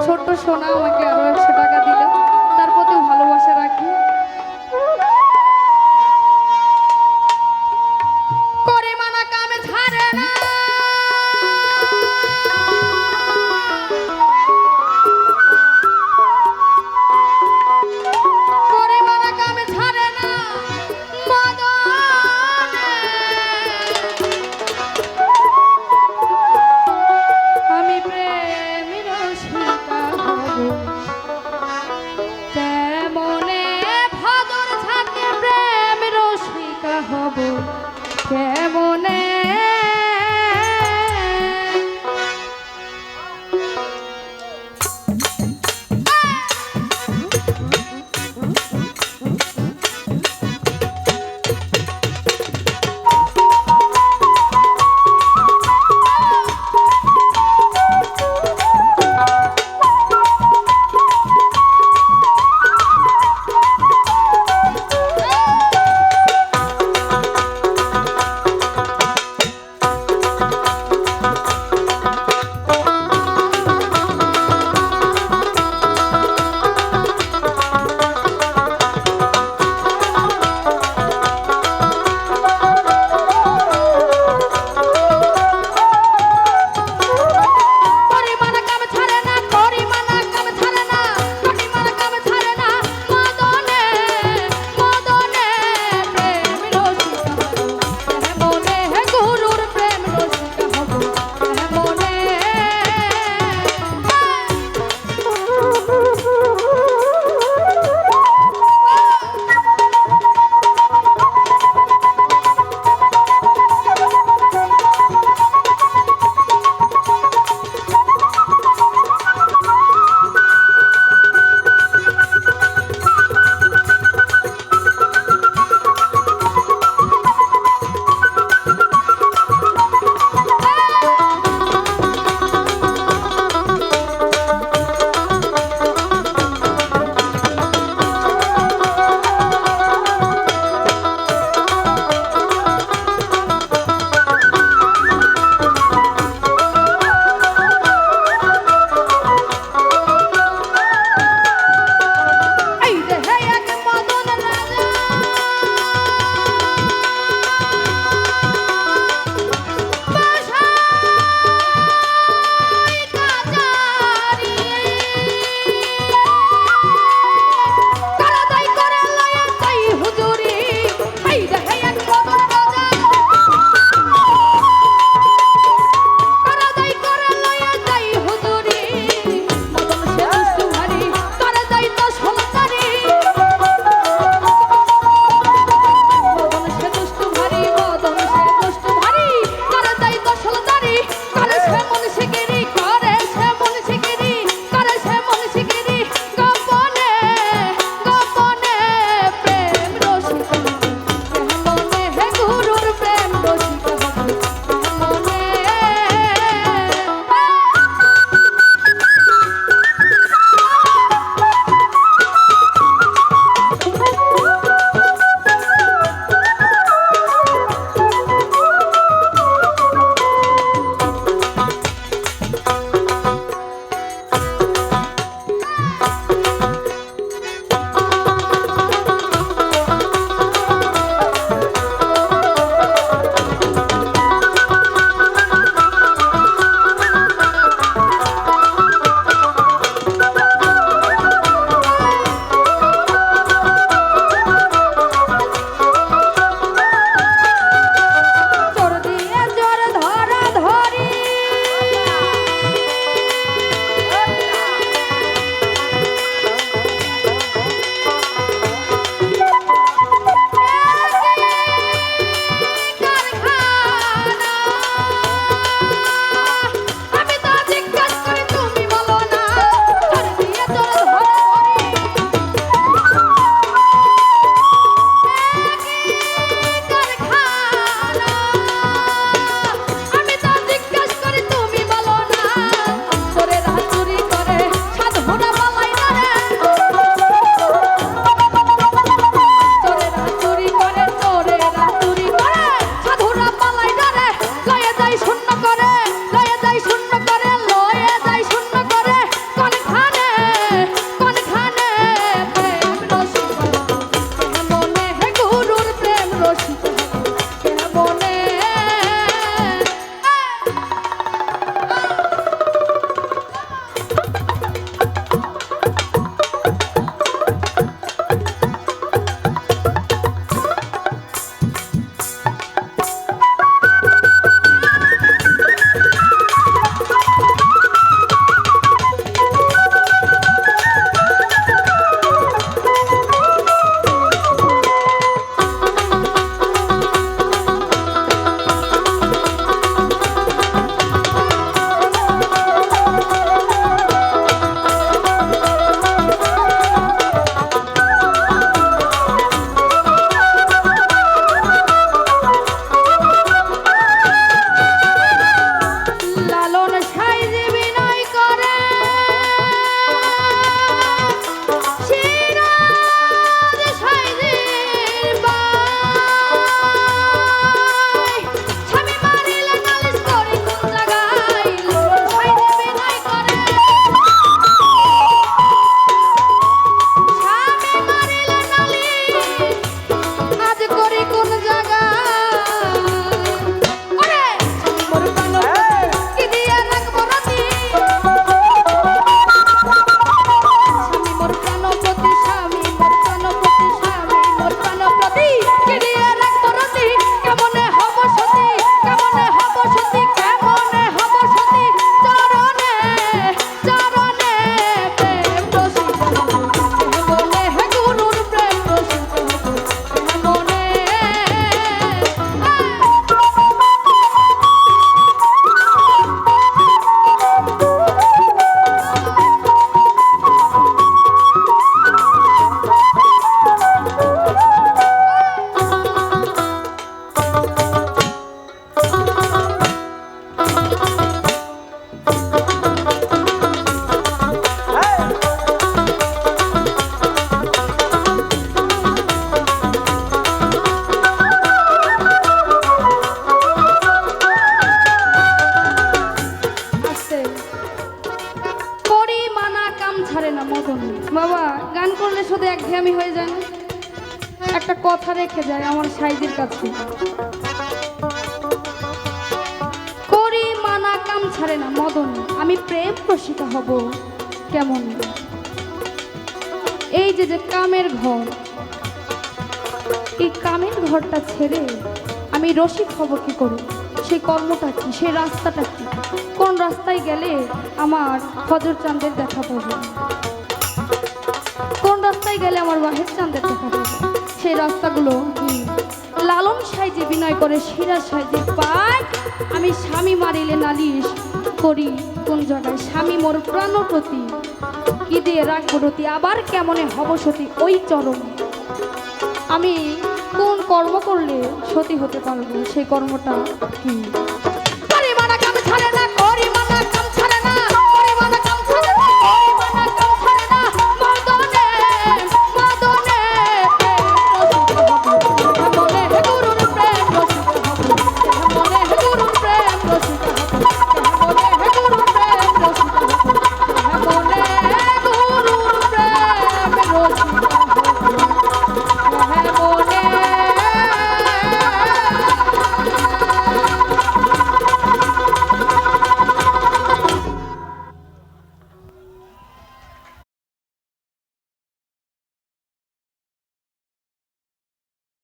ছোট্ট সোনা আমাকে আরো 100 টাকা দিল, তার প্রতিও ভালোবাসা রাখি। করে মানা কামে ছাড়ে না, করে মানা কামে ছাড়ে না মদনে, আমি প্রেমের শিকার হব মদন। বাবা গান করলে শুধু একঘেয়েমি হয়ে যায় না, একটা কথা রেখে যায় আমার সাইজের কাছে, করি মানা কাম ছাড়ে না মদন, আমি প্রেম রসিকা হব কেমন। এই যে যে কামের ঘর, এই কামের ঘরটা ছেড়ে আমি রসিক হব কি করে? সেই কর্মটা কি, সেই রাস্তাটা কি, কোন রাস্তায় গেলে আমার ফজর চাঁদের দেখা পাবো, কোন রাস্তায় গেলে আমার বাহের চাঁদের দেখা পাবো? সেই রাস্তাগুলো কি? লালন সাইজে বিনয় করে শিরা সাইজে পাই, আমি স্বামী মারিলে নালিশ করি কোন জায়গায়? স্বামী মোর প্রাণপতি, কি দিয়ে রাখবো রতি, আবার কেমনে হব সতী ওই চরণে? আমি কোন কর্ম করলে সতী হতে পারবো, সেই কর্মটা কি?